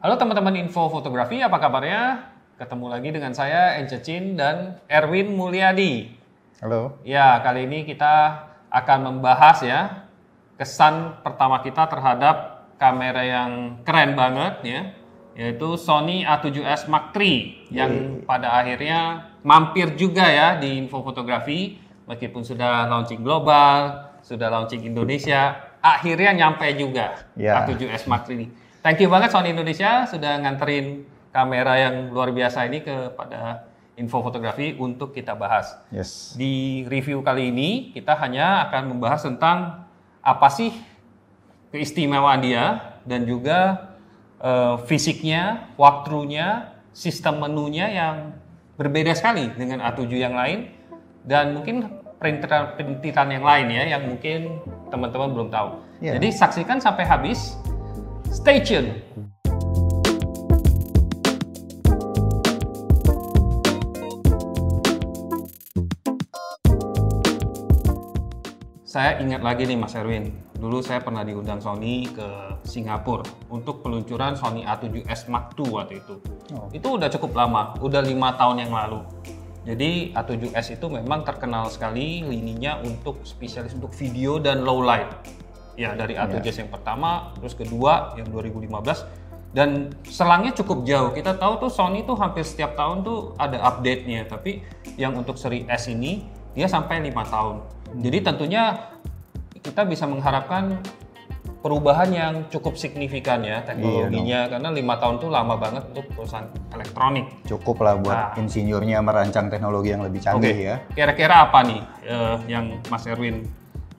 Halo teman-teman info fotografi, apa kabarnya? Ketemu lagi dengan saya Ence Chin dan Erwin Mulyadi. Halo. Ya, kali ini kita akan membahas ya kesan pertama kita terhadap kamera yang keren banget ya, yaitu Sony A7S Mark III yang pada akhirnya mampir juga ya di info fotografi meskipun sudah launching global, sudah launching Indonesia, akhirnya nyampe juga A7S Mark III ini. Thank you banget Sony Indonesia sudah nganterin kamera yang luar biasa ini kepada info fotografi untuk kita bahas. Yes. Di review kali ini kita hanya akan membahas tentang apa sih keistimewaan dia dan juga fisiknya, walkthrough-nya, sistem menunya yang berbeda sekali dengan A7 yang lain dan mungkin perintilan yang lain ya yang mungkin teman-teman belum tahu. Yeah. Jadi saksikan sampai habis. Stay tune. Saya ingat lagi nih Mas Erwin, dulu saya pernah diundang Sony ke Singapura untuk peluncuran Sony A7S Mark II waktu itu. Itu udah cukup lama, udah 5 tahun yang lalu. Jadi A7S itu memang terkenal sekali lininya untuk spesialis untuk video dan low light. Ya dari A7S yang pertama, terus kedua yang 2015 dan selangnya cukup jauh. Kita tahu tuh Sony tuh hampir setiap tahun tuh ada update-nya, tapi yang untuk seri S ini dia sampai 5 tahun. Jadi tentunya kita bisa mengharapkan perubahan yang cukup signifikan ya teknologinya karena 5 tahun tuh lama banget untuk perusahaan elektronik. Cukup lah buat insinyurnya merancang teknologi yang lebih canggih ya. Kira-kira apa nih yang Mas Erwin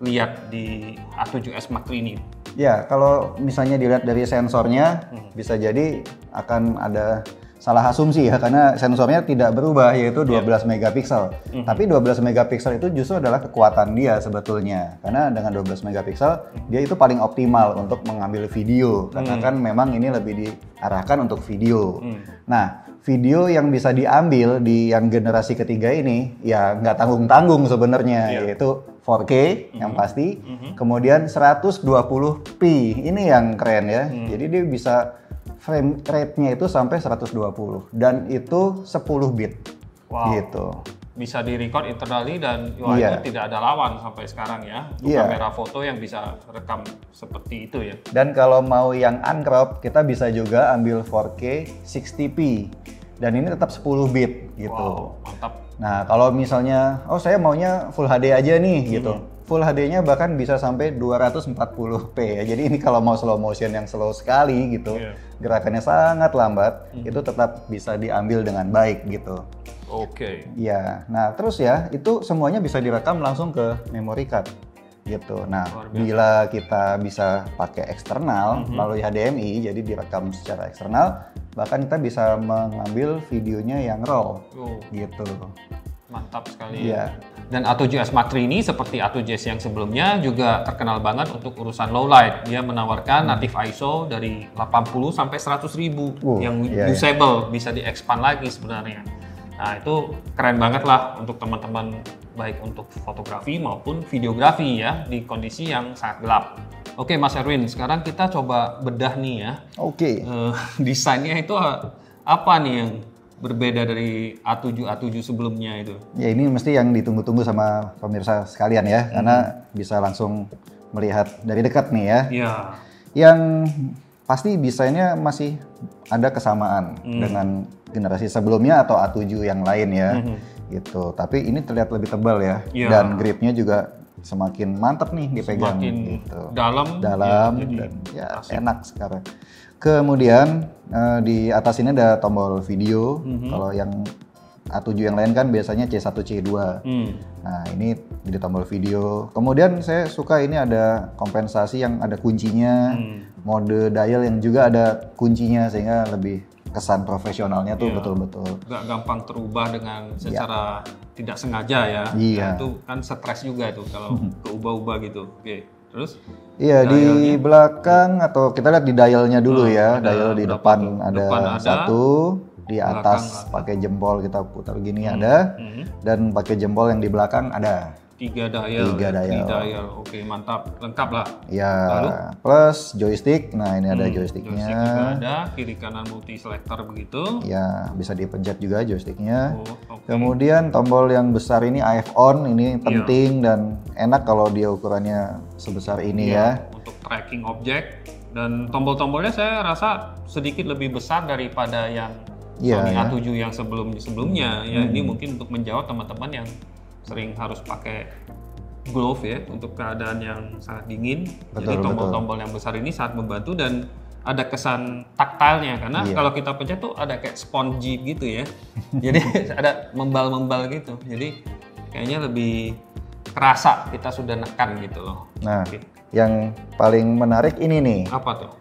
lihat di A7S Mark III ini? Ya, kalau misalnya dilihat dari sensornya, bisa jadi akan ada salah asumsi ya, karena sensornya tidak berubah, yaitu 12 megapiksel. Tapi 12 megapiksel itu justru adalah kekuatan dia sebetulnya. Karena dengan 12 megapiksel, dia itu paling optimal untuk mengambil video. Karena kan memang ini lebih diarahkan untuk video. Nah, video yang bisa diambil di yang generasi ketiga ini, ya nggak tanggung-tanggung sebenarnya, yaitu 4K yang pasti, kemudian 120p, ini yang keren ya. Jadi dia bisa frame rate-nya itu sampai 120 dan itu 10 bit. Gitu. Bisa di-record internally dan itu tidak ada lawan sampai sekarang ya. Kamera foto yang bisa rekam seperti itu ya. Dan kalau mau yang uncrop, kita bisa juga ambil 4K 60p. Dan ini tetap 10 bit gitu. Wow, mantap. Nah, kalau misalnya saya maunya full HD aja nih gitu. Full HD-nya bahkan bisa sampai 240p ya. Jadi ini kalau mau slow motion yang slow sekali gitu, gerakannya sangat lambat, itu tetap bisa diambil dengan baik gitu. Oke. Ya, nah terus ya, itu semuanya bisa direkam langsung ke memory card gitu. Nah, bila kita bisa pakai eksternal melalui HDMI, jadi direkam secara eksternal, bahkan kita bisa mengambil videonya yang raw gitu. Mantap sekali ya. Dan A7S Mark III ini seperti A7S yang sebelumnya juga terkenal banget untuk urusan low light. Dia menawarkan native ISO dari 80 sampai 100.000 yang usable, bisa di-expand lagi sebenarnya. Nah, itu keren banget lah untuk teman-teman baik untuk fotografi maupun videografi ya di kondisi yang sangat gelap. Oke Mas Erwin, sekarang kita coba bedah nih ya. Desainnya itu apa nih yang berbeda dari A7 sebelumnya itu? Ya ini mesti yang ditunggu-tunggu sama pemirsa sekalian ya, karena bisa langsung melihat dari dekat nih ya. Yang pasti desainnya masih ada kesamaan dengan generasi sebelumnya atau A7 yang lain ya, gitu. Tapi ini terlihat lebih tebal ya, dan gripnya juga semakin mantap nih dipegang, semakin gitu. dalam dan ya enak sekarang. Kemudian di atas ini ada tombol video. Kalau yang A7 yang lain kan biasanya C1, C2. Nah ini di tombol video. Kemudian saya suka ini ada kompensasi yang ada kuncinya, mode dial yang juga ada kuncinya sehingga lebih kesan profesionalnya tuh betul-betul. Gak gampang terubah dengan secara tidak sengaja ya. Nah, itu kan stres juga itu kalau keubah-ubah gitu. Oke. Terus? Iya, di belakang atau kita lihat di dialnya dulu ya. Dial di depan ada satu, di atas pakai jempol kita putar gini ada, dan pakai jempol yang di belakang ada. 3 dial. 3 dial. 3 dial. Oke, mantap. Lengkap lah. Ya, Lalu? plus joystick. Nah, ini ada joysticknya. Joystick juga ada, kiri kanan multi selector begitu. Ya, bisa dipencet juga joysticknya. Oke. Kemudian tombol yang besar ini AF on, ini penting dan enak kalau dia ukurannya sebesar ini ya. Untuk tracking objek, dan tombol-tombolnya saya rasa sedikit lebih besar daripada yang Sony A7 yang sebelumnya. Ya, ini mungkin untuk menjawab teman-teman yang sering harus pakai glove ya untuk keadaan yang sangat dingin. Jadi tombol-tombol yang besar ini sangat membantu dan ada kesan taktilnya karena kalau kita pencet tuh ada kayak spongy gitu ya. Jadi ada membal-membal gitu. Jadi kayaknya lebih kerasa kita sudah nekan gitu loh. Nah, yang paling menarik ini nih. Apa tuh?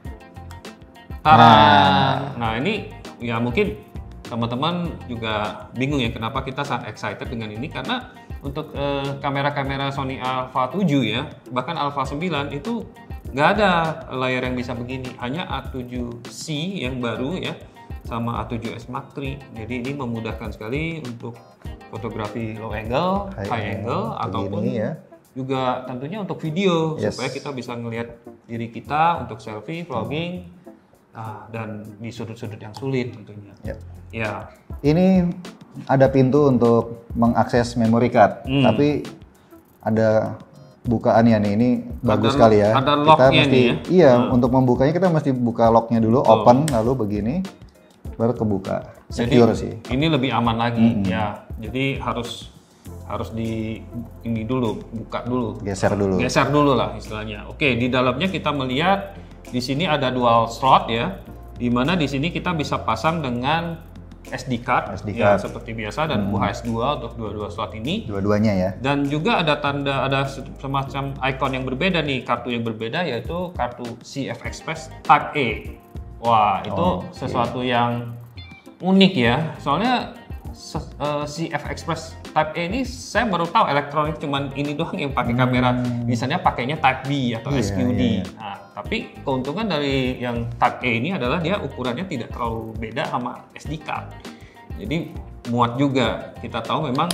Nah, ini ya mungkin teman-teman juga bingung ya kenapa kita sangat excited dengan ini, karena untuk kamera-kamera Sony Alpha 7 ya, bahkan Alpha 9 itu nggak ada layar yang bisa begini, hanya A7C yang baru ya, sama A7S Mark III. Jadi ini memudahkan sekali untuk fotografi low angle, high angle, ataupun juga tentunya untuk video supaya kita bisa ngelihat diri kita untuk selfie, vlogging, dan di sudut-sudut yang sulit tentunya. Ya. Ini ada pintu untuk mengakses memory card, tapi ada bukaannya nih. Ini bagus sekali ya. Ada locknya nih ya. Iya, untuk membukanya kita mesti buka locknya dulu, open, lalu begini, baru kebuka. Secure sih. Ini lebih aman lagi ya. Jadi harus di ini dulu, buka dulu. Geser dulu lah istilahnya. Oke, di dalamnya kita melihat di sini ada dual slot ya. Di mana di sini kita bisa pasang dengan SD card ya, seperti biasa, dan UHS 2 untuk dua slot ini. Dua-duanya ya. Dan juga ada semacam icon yang berbeda nih, kartu yang berbeda, yaitu kartu CF Express Type A. Wah, itu sesuatu yang unik ya. Soalnya CF Express Type A ini saya baru tahu elektronik cuman ini doang yang pakai kamera. Misalnya pakainya Type B atau SQD. Nah, tapi keuntungan dari yang Type A ini adalah dia ukurannya tidak terlalu beda sama SD card. Jadi muat juga. Kita tahu memang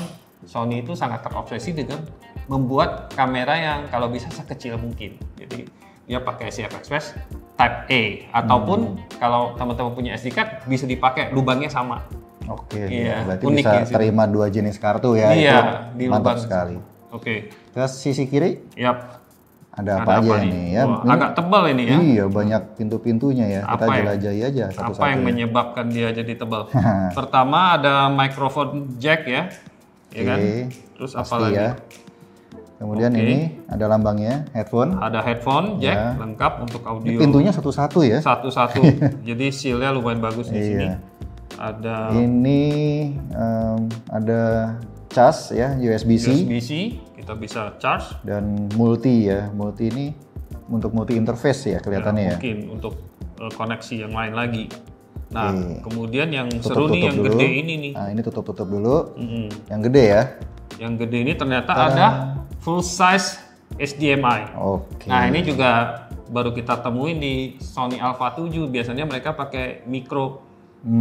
Sony itu sangat terobsesi dengan membuat kamera yang kalau bisa sekecil mungkin. Jadi dia pakai CF Express Type A, ataupun kalau teman-teman punya SD card bisa dipakai lubangnya sama. Oke, berarti bisa terima dua jenis kartu ya. Iya, itu mantap sekali. Oke. Terus sisi kiri? Ada apa aja nih ya? Wah, agak tebal ini ya. Iya, banyak pintu-pintunya ya. Kita jelajahi aja satu-satu. Apa yang menyebabkan dia jadi tebal? Pertama ada microphone jack ya. Ya kan? Terus apa lagi? Ya. Kemudian ini ada lambangnya, headphone. Ada headphone jack lengkap untuk audio. Ini pintunya satu-satu ya? Satu-satu. Jadi seal-nya lumayan bagus di sini. Ada ada cas ya, USB-C, kita bisa charge, dan multi ini untuk multi interface ya kelihatannya ya. Mungkin untuk koneksi yang lain lagi. Nah, kemudian yang seru nih yang gede ini nih. Nah, ini tutup dulu. Yang gede ya. Yang gede ini ternyata ada full size HDMI. Nah, ini juga baru kita temuin di Sony Alpha 7. Biasanya mereka pakai micro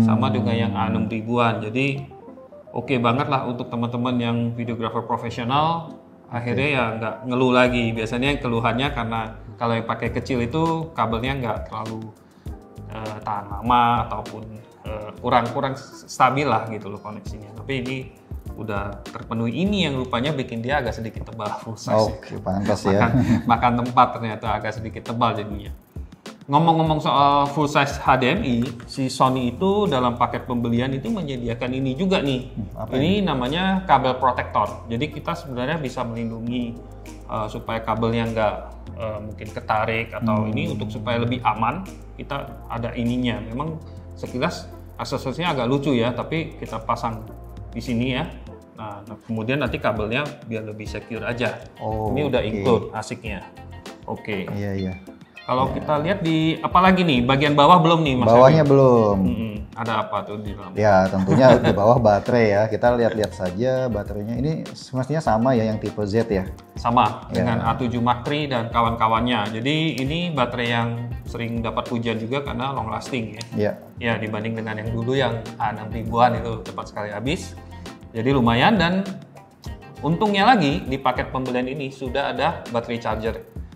sama dengan yang A6000-an. Jadi oke banget lah untuk teman-teman yang videographer profesional. Akhirnya ya nggak ngeluh lagi. Biasanya keluhannya karena kalau yang pakai kecil itu kabelnya nggak terlalu tahan lama ataupun kurang stabil lah gitu loh koneksinya. Tapi ini udah terpenuhi. Ini yang rupanya bikin dia agak sedikit tebal full size. Oke, pantas ya. Makan tempat ternyata agak sedikit tebal jadinya. Ngomong-ngomong soal full size HDMI, si Sony itu dalam paket pembelian itu menyediakan ini juga nih. Ini namanya kabel protector. Jadi kita sebenarnya bisa melindungi supaya kabelnya nggak mungkin ketarik atau ini untuk supaya lebih aman. Kita ada ininya. Memang sekilas aksesorinya agak lucu ya, tapi kita pasang di sini ya. Nah, kemudian nanti kabelnya biar lebih secure aja. Ini udah include asiknya. Oke. Iya. Kalau kita lihat di apa lagi nih, bagian bawah belum nih Mas? Bawahnya belum. Ada apa tuh di dalam? Ya tentunya di bawah baterai ya. Kita lihat-lihat saja baterainya. Ini semestinya sama ya yang tipe Z ya? Sama dengan A7 Mark III dan kawan-kawannya. Jadi ini baterai yang sering dapat pujian juga karena long lasting ya. Ya dibanding dengan yang dulu yang A6000-an itu cepat sekali habis. Jadi lumayan, dan Untungnya lagi di paket pembelian ini sudah ada baterai charger.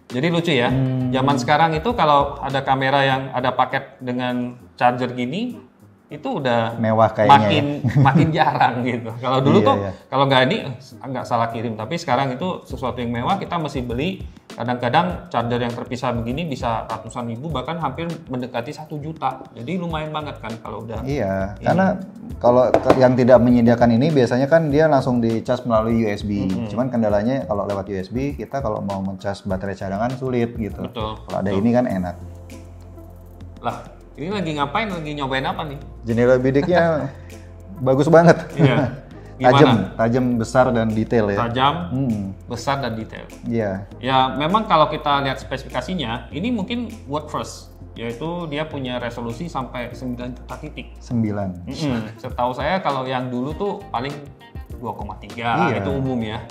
Jadi lucu ya. Zaman sekarang itu kalau ada kamera yang ada paket dengan charger gini, itu udah mewah kayaknya makin jarang gitu. Kalau dulu tuh kalau nggak ini nggak salah kirim, tapi sekarang itu sesuatu yang mewah kita mesti beli. Kadang-kadang charger yang terpisah begini bisa ratusan ribu, bahkan hampir mendekati 1 juta. Jadi lumayan banget kan kalau udah. Iya, karena kalau yang tidak menyediakan ini biasanya kan dia langsung dicas melalui USB. Cuman kendalanya kalau lewat USB kita kalau mau mencas baterai cadangan sulit gitu. Betul. Kalau ada ini kan enak. Lah, ini lagi ngapain? Lagi nyobain apa nih? Jendela bidiknya bagus banget. Iya. Tajam, besar dan detail ya. Tajam, besar dan detail. Iya. Ya, memang kalau kita lihat spesifikasinya, ini mungkin world first, yaitu dia punya resolusi sampai 9 juta titik. 9. Setahu saya kalau yang dulu tuh paling 2,3 itu umum ya.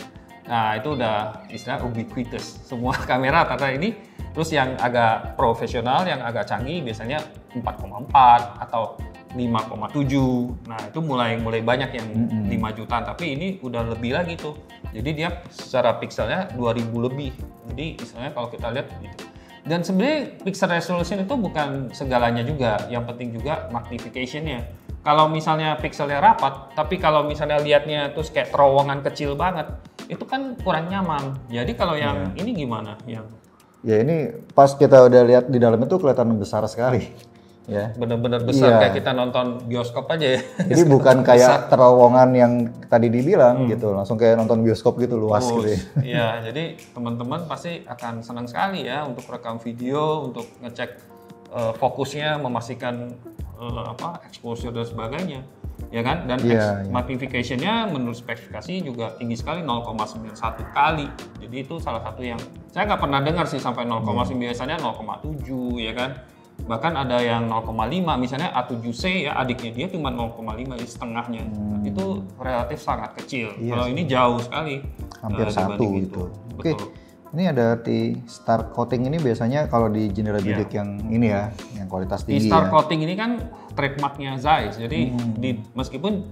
Nah, itu udah istilah ubiquitous. Semua kamera tata ini. Terus yang agak profesional, yang agak canggih biasanya 4,4 atau 5,7. Nah, itu mulai banyak yang 5 jutaan, tapi ini udah lebih lagi tuh. Jadi dia secara pixelnya 2000 lebih. Jadi istilahnya kalau kita lihat gitu. Dan sebenarnya pixel resolution itu bukan segalanya juga. Yang penting juga magnification-nya. Kalau misalnya pixelnya rapat, tapi kalau misalnya lihatnya terus kayak terowongan kecil banget, itu kan kurang nyaman. Jadi kalau yang ini gimana? Ya ini pas kita udah lihat di dalam itu kelihatan besar sekali. Ya. Bener-bener besar kayak kita nonton bioskop aja ya. Jadi bukan kayak terowongan yang tadi dibilang gitu, langsung kayak nonton bioskop gitu luas gitu ya. Iya, jadi teman-teman pasti akan senang sekali ya untuk rekam video, untuk ngecek fokusnya, memastikan exposure dan sebagainya. Ya kan? Dan magnification-nya menurut spesifikasi juga tinggi sekali, 0,91 kali. Jadi itu salah satu yang saya nggak pernah dengar sih sampai 0,9, biasanya 0,7 ya kan. Bahkan ada yang 0,5, misalnya A7C ya adiknya dia cuma 0,5, setengahnya. Itu relatif sangat kecil. Kalau ini jauh sekali. Hampir 1 gitu. Oke. Ini ada T-Star coating ini biasanya kalau di jendela bidik yang ini ya, yang kualitas tinggi. T-Star coating ini kan trademarknya Zeiss. Jadi meskipun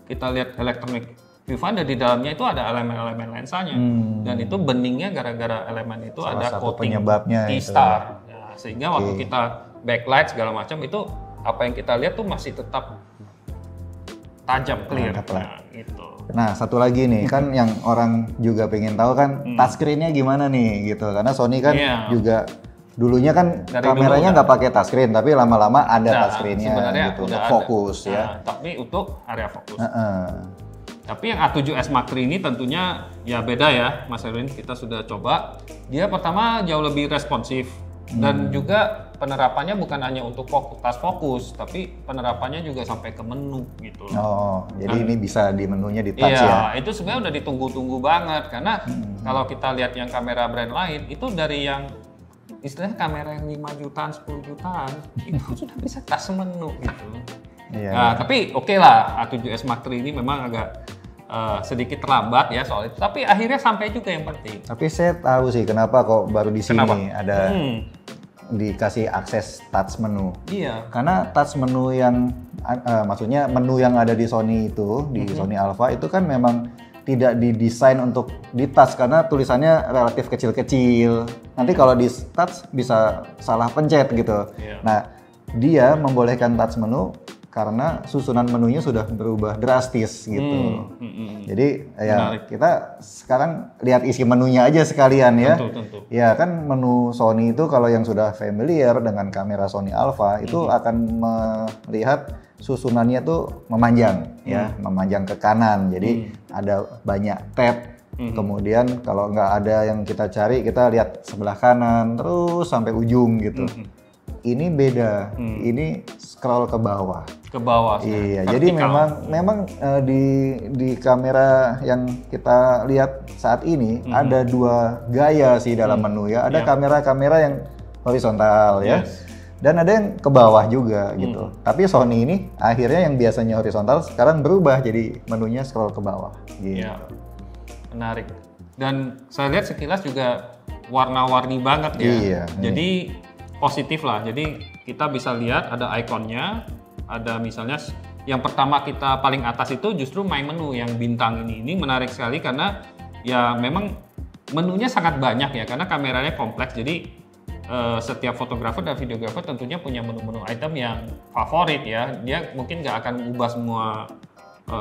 kita lihat electronic viewfinder di dalamnya itu ada elemen-elemen lensanya, dan itu beningnya gara-gara elemen itu salah ada satu coating penyebabnya T-Star. Nah, sehingga waktu kita backlight segala macam itu apa yang kita lihat tuh masih tetap tajam, clear. Nah, gitu. Nah, satu lagi nih, kan yang orang juga pengen tahu kan touchscreen-nya gimana nih gitu. Karena Sony kan juga dulunya kan dari kameranya nggak pakai touchscreen, tapi lama-lama ada touchscreen-nya gitu untuk fokus ya. Tapi untuk area fokus. Tapi yang A7S Mark III ini tentunya ya beda ya, Mas Erwin. Kita sudah coba. Dia pertama jauh lebih responsif. Dan juga penerapannya bukan hanya untuk tas fokus, tapi penerapannya juga sampai ke menu gitu. Oh, jadi ini bisa di menunya di touch ya? Iya, itu sebenarnya udah ditunggu-tunggu banget karena kalau kita lihat yang kamera brand lain itu dari yang istilahnya kamera yang 5 jutaan, 10 jutaan itu sudah bisa touch menu gitu. Nah, tapi oke lah, A7S Mark III ini memang agak sedikit terlambat ya soal itu, tapi akhirnya sampai juga yang penting. Tapi saya tahu sih kenapa kok baru di sini ada dikasih akses touch menu. Iya. Karena touch menu yang maksudnya menu yang ada di Sony itu, di Sony Alpha itu kan memang tidak didesain untuk di touch karena tulisannya relatif kecil-kecil. Nanti kalau di touch bisa salah pencet gitu. Yeah. Nah, dia membolehkan touch menu karena susunan menunya sudah berubah drastis gitu. Jadi ya kita sekarang lihat isi menunya aja sekalian ya. Tentu. Ya kan menu Sony itu kalau yang sudah familiar dengan kamera Sony Alpha itu akan melihat susunannya tuh memanjang ya, memanjang ke kanan. Jadi ada banyak tab. Kemudian kalau nggak ada yang kita cari, kita lihat sebelah kanan terus sampai ujung gitu. Ini beda, ini scroll ke bawah. Ke bawah. Iya, vertikal. Jadi memang di kamera yang kita lihat saat ini ada dua gaya sih dalam menu ya. Ada kamera-kamera yang horizontal ya, dan ada yang ke bawah juga gitu. Tapi Sony ini akhirnya yang biasanya horizontal sekarang berubah jadi menunya scroll ke bawah. Gitu. Iya, menarik. Dan saya lihat sekilas juga warna-warni banget ya. Iya. Jadi positif lah, jadi kita bisa lihat ada ikonnya, ada misalnya yang pertama kita paling atas itu justru My Menu yang bintang ini. Ini menarik sekali karena ya memang menunya sangat banyak ya, karena kameranya kompleks. Jadi setiap fotografer dan videografer tentunya punya menu-menu item yang favorit ya. Dia mungkin nggak akan ubah semua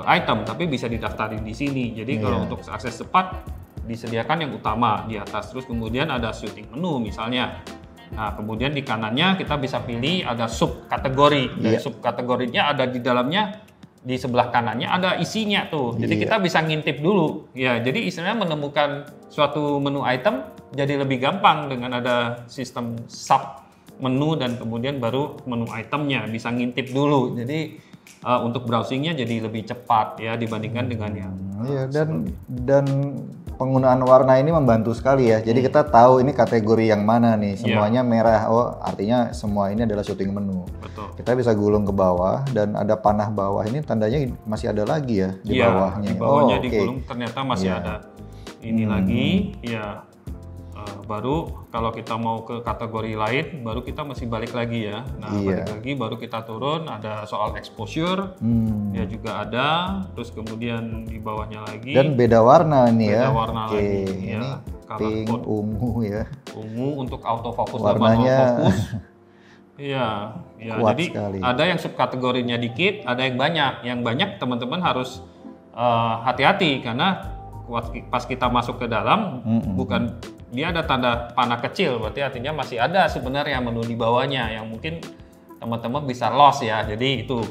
item, tapi bisa didaftarin di sini. Jadi kalau untuk akses cepat disediakan yang utama di atas, terus kemudian ada shooting menu misalnya. Nah, kemudian di kanannya kita bisa pilih ada sub kategori. Dan sub kategorinya ada di dalamnya, di sebelah kanannya ada isinya tuh. Jadi kita bisa ngintip dulu. Ya, jadi istilahnya menemukan suatu menu item jadi lebih gampang dengan ada sistem sub menu dan kemudian baru menu itemnya bisa ngintip dulu. Jadi untuk browsingnya jadi lebih cepat ya dibandingkan dengan yang dan penggunaan warna ini membantu sekali ya. Jadi kita tahu ini kategori yang mana nih. Semuanya merah. Oh, artinya semua ini adalah shooting menu. Betul. Kita bisa gulung ke bawah dan ada panah bawah ini tandanya masih ada lagi ya di bawahnya. Di bawahnya digulung ternyata masih ada ini lagi ya. Baru kalau kita mau ke kategori lain, baru kita masih balik lagi ya. Nah, balik lagi baru kita turun, ada soal exposure, ya juga ada. Terus kemudian di bawahnya lagi. Dan beda warna nih ya. Beda warna lagi. Ini ya, pink, ungu ya. Ungu untuk autofocus dan manual fokus. Iya, ya. Jadi sekali. ada yang subkategorinya dikit, ada yang banyak. Yang banyak teman-teman harus hati-hati karena pas kita masuk ke dalam, bukan dia ada tanda panah kecil, berarti artinya masih ada sebenarnya menu di bawahnya yang mungkin teman-teman bisa lost ya. Jadi itu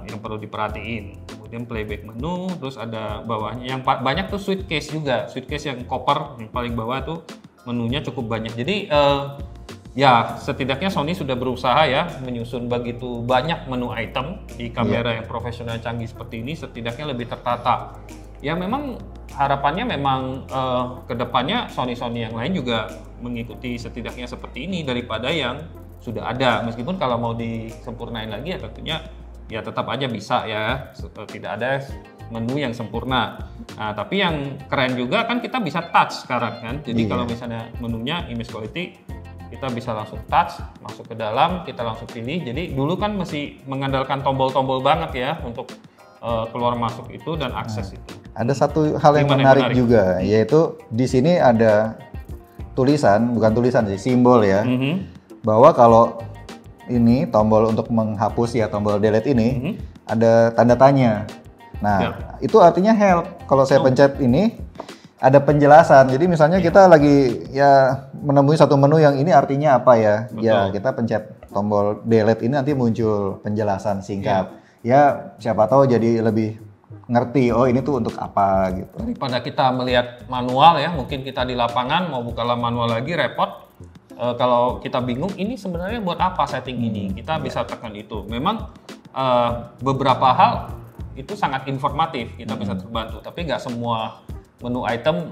yang perlu diperhatiin. Kemudian playback menu, terus ada bawahnya yang banyak tuh suitcase juga, suitcase yang koper yang paling bawah tuh menunya cukup banyak. Jadi ya setidaknya Sony sudah berusaha ya menyusun begitu banyak menu item di kamera yang profesional canggih seperti ini, setidaknya lebih tertata. Ya memang harapannya memang kedepannya Sony yang lain juga mengikuti setidaknya seperti ini daripada yang sudah ada. Meskipun kalau mau disempurnain lagi ya tentunya ya tetap aja bisa ya, tidak ada menu yang sempurna. Nah, tapi yang keren juga kan kita bisa touch sekarang kan. Jadi kalau misalnya menunya image quality, kita bisa langsung touch, masuk ke dalam, kita langsung pilih. Jadi dulu kan masih mengandalkan tombol-tombol banget ya untuk keluar masuk itu dan akses itu. Ada satu hal yang menarik juga, yaitu di sini ada tulisan, bukan tulisan sih, simbol ya, bahwa kalau ini tombol untuk menghapus ya, tombol delete ini ada tanda tanya. Nah, itu artinya help. Kalau saya pencet ini ada penjelasan. Jadi misalnya kita lagi ya menemui satu menu yang ini artinya apa ya? Ya kita pencet tombol delete ini nanti muncul penjelasan singkat. Ya siapa tahu jadi lebih ngerti, oh ini tuh untuk apa gitu. Daripada kita melihat manual ya, mungkin kita di lapangan mau buka manual lagi repot. Kalau kita bingung ini sebenarnya buat apa setting ini, kita bisa tekan itu. Memang beberapa hal itu sangat informatif, kita bisa terbantu. Tapi nggak semua menu item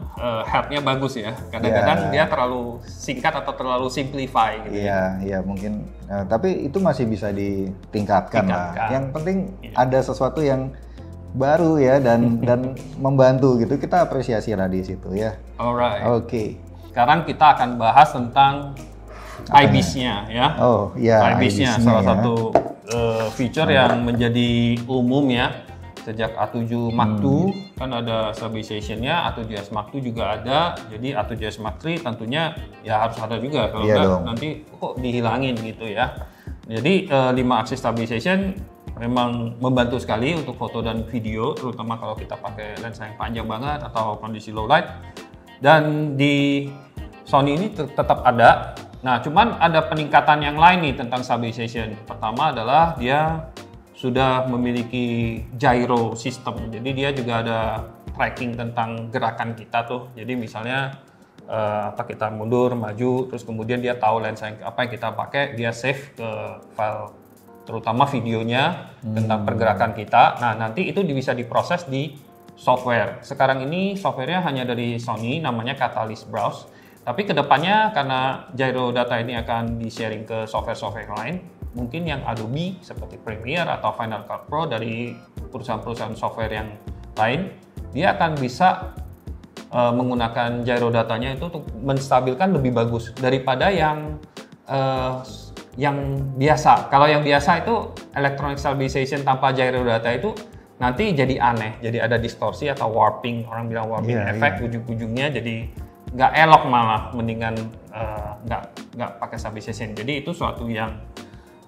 help-nya bagus ya. Kadang-kadang dia terlalu singkat atau terlalu simplify gitu. Iya mungkin. Tapi itu masih bisa ditingkatkan lah. Yang penting ada sesuatu yang baru ya dan membantu gitu. Kita apresiasi lah di situ ya. Alright. Oke. Sekarang kita akan bahas tentang IBIS-nya ya. Oh iya. IBIS-nya salah satu feature yang menjadi umum ya. Sejak A7 Mark II kan ada stabilization-nya, A7S Mark II juga ada. Jadi A7S Mark III tentunya ya harus ada juga, kalau enggak nanti kok dihilangin gitu ya. Jadi 5 axis stabilization memang membantu sekali untuk foto dan video, terutama kalau kita pakai lensa yang panjang banget atau kondisi low light. Dan di Sony ini tetap ada. Nah, cuman ada peningkatan yang lain nih tentang stabilization. Pertama adalah dia sudah memiliki gyro system, jadi dia juga ada tracking tentang gerakan kita tuh. Jadi misalnya kita mundur, maju, terus kemudian dia tahu lensa apa yang kita pakai, dia save ke file, terutama videonya tentang pergerakan kita. Nah nanti itu bisa diproses di software. Sekarang ini softwarenya hanya dari Sony, namanya Catalyst Browse. Tapi kedepannya karena gyro data ini akan di-sharing ke software-software lain, mungkin yang Adobe seperti Premiere atau Final Cut Pro dari perusahaan-perusahaan software yang lain, dia akan bisa menggunakan gyro datanya itu untuk menstabilkan lebih bagus daripada yang yang biasa. Kalau yang biasa itu electronic stabilization tanpa gyro data itu nanti jadi aneh, jadi ada distorsi atau warping, orang bilang warping efek, ujung-ujungnya jadi nggak elok, malah mendingan nggak pakai stabilization. Jadi itu suatu yang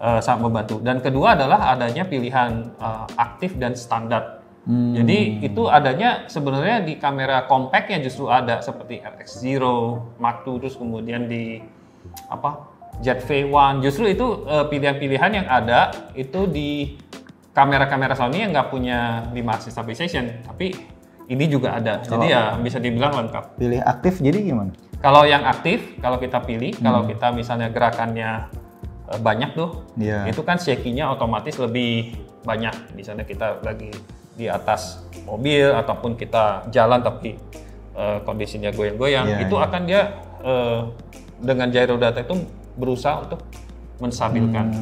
sangat membantu. Dan kedua adalah adanya pilihan aktif dan standar. Jadi itu adanya sebenarnya di kamera compact yang justru ada seperti RX0, Mark II, terus kemudian di ZV-1. Justru itu pilihan-pilihan yang ada itu di kamera-kamera Sony yang nggak punya 5 axis stabilization, tapi ini juga ada. Jadi ya bisa dibilang lengkap. Pilih aktif jadi gimana? Kalau yang aktif, kalau kita pilih, kalau kita misalnya gerakannya banyak tuh, itu kan shaking-nya otomatis lebih banyak. Misalnya kita lagi di atas mobil ataupun kita jalan tapi kondisinya goyang-goyang, itu akan dia dengan gyro data itu berusaha untuk menstabilkan.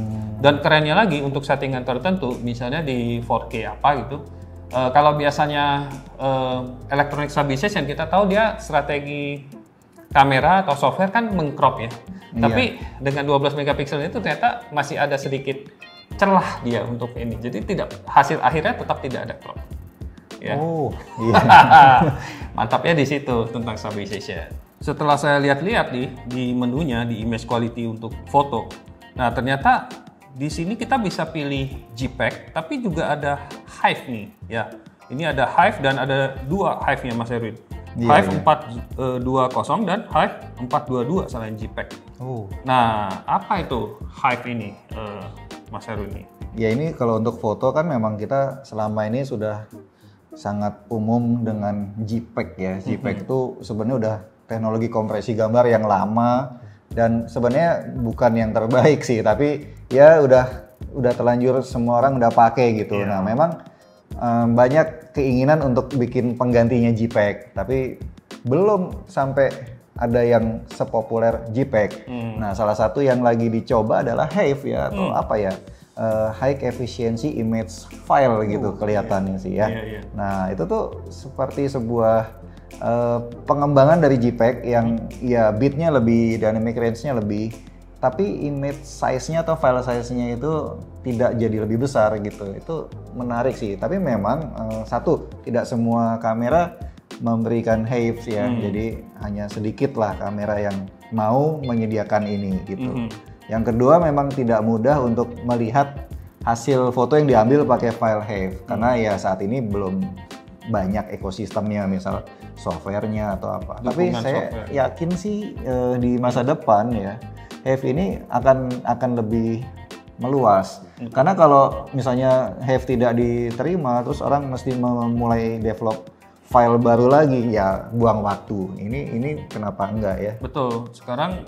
Dan kerennya lagi untuk settingan tertentu, misalnya di 4K apa gitu, kalau biasanya electronic stabilization kita tahu dia strategi kamera atau software kan mengcrop ya. Tapi dengan 12 megapiksel itu ternyata masih ada sedikit celah dia untuk ini. Jadi hasil akhirnya tetap tidak ada crop. Ya. Mantapnya di situ tentang stabilization. Setelah saya lihat-lihat di menunya di image quality untuk foto. Nah, ternyata di sini kita bisa pilih JPEG, tapi juga ada Hive nih, ya. Ini ada Hive dan ada 2 Hive-nya Mas Erwin. Hive 420 dan Hive 422 selain JPEG. Nah, apa itu Hive ini, Mas Erwin? Ya ini kalau untuk foto kan memang kita selama ini sudah sangat umum dengan JPEG ya. JPEG itu sebenarnya udah teknologi kompresi gambar yang lama. Dan sebenarnya bukan yang terbaik sih, tapi ya udah terlanjur semua orang udah pakai gitu. Nah memang banyak keinginan untuk bikin penggantinya JPEG, tapi belum sampai ada yang sepopuler JPEG. Nah salah satu yang lagi dicoba adalah Hive ya, atau apa ya, High Efficiency Image File gitu kelihatannya sih ya. Nah itu tuh seperti sebuah pengembangan dari JPEG yang ya bitnya lebih, dynamic range-nya lebih, tapi image size-nya atau file size-nya itu tidak jadi lebih besar gitu. Itu menarik sih, tapi memang satu, tidak semua kamera memberikan Hive ya, jadi hanya sedikit lah kamera yang mau menyediakan ini gitu. Yang kedua memang tidak mudah untuk melihat hasil foto yang diambil pakai file Hive, karena ya saat ini belum banyak ekosistemnya, misal softwarenya atau apa. Tapi saya yakin sih di masa depan ya Hive ini akan lebih meluas. Karena kalau misalnya Hive tidak diterima, terus orang mesti memulai develop file baru lagi, ya buang waktu. Ini kenapa enggak ya? Betul. Sekarang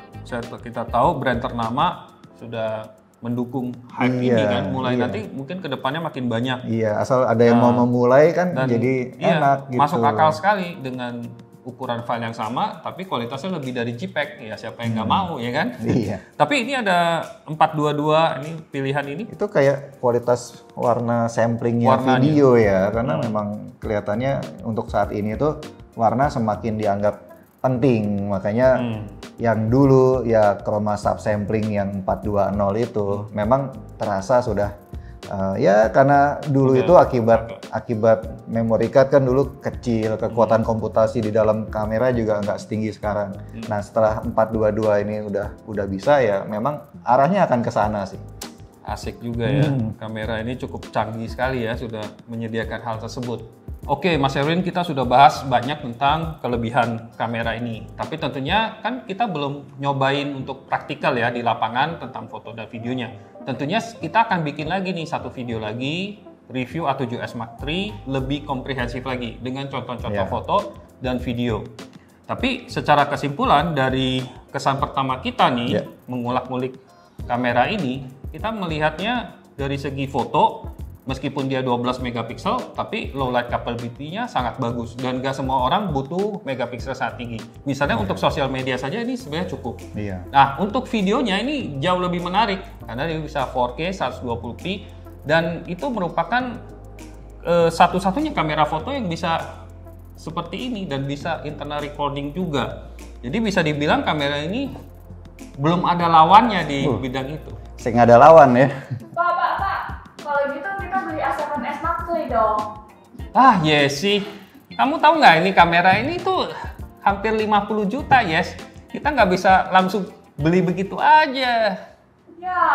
kita tahu brand ternama sudah mendukung Hive ini kan, mulai nanti mungkin kedepannya makin banyak. Iya, asal ada yang mau memulai kan jadi enak gitu. Masuk akal sekali dengan ukuran file yang sama, tapi kualitasnya lebih dari JPEG. Ya siapa yang nggak mau ya kan? Iya. Tapi ini ada 422 ini pilihan ini. Itu kayak kualitas warna samplingnya video ya, karena memang kelihatannya untuk saat ini tuh warna semakin dianggap penting, makanya yang dulu ya chroma subsampling yang 420 itu memang terasa sudah ya karena dulu itu akibat memory card kan dulu kecil, kekuatan komputasi di dalam kamera juga nggak setinggi sekarang. Nah setelah 422 ini udah bisa ya, memang arahnya akan ke sana sih. Asik juga ya, kamera ini cukup canggih sekali ya, sudah menyediakan hal tersebut. Oke, Mas Erwin, kita sudah bahas banyak tentang kelebihan kamera ini. Tapi tentunya kan kita belum nyobain untuk praktikal ya di lapangan tentang foto dan videonya. Tentunya kita akan bikin lagi nih satu video lagi, review A7S Mark III lebih komprehensif lagi dengan contoh-contoh foto dan video. Tapi secara kesimpulan dari kesan pertama kita nih, mengulak-ngulik kamera ini, kita melihatnya dari segi foto, meskipun dia 12 megapiksel, tapi low light capability-nya sangat bagus dan gak semua orang butuh megapiksel sangat tinggi. Misalnya untuk sosial media saja ini sebenarnya cukup. Nah, untuk videonya ini jauh lebih menarik karena dia bisa 4K 120p dan itu merupakan satu-satunya kamera foto yang bisa seperti ini dan bisa internal recording juga. Jadi bisa dibilang kamera ini belum ada lawannya di bidang itu. Saya nggak ada lawan ya. Pak. Kalau gitu kita beli A7S Mark III dong. Ah, Yesi. Kamu tahu nggak ini kamera ini tuh hampir 50 juta, Yes. Kita nggak bisa langsung beli begitu aja. Ya,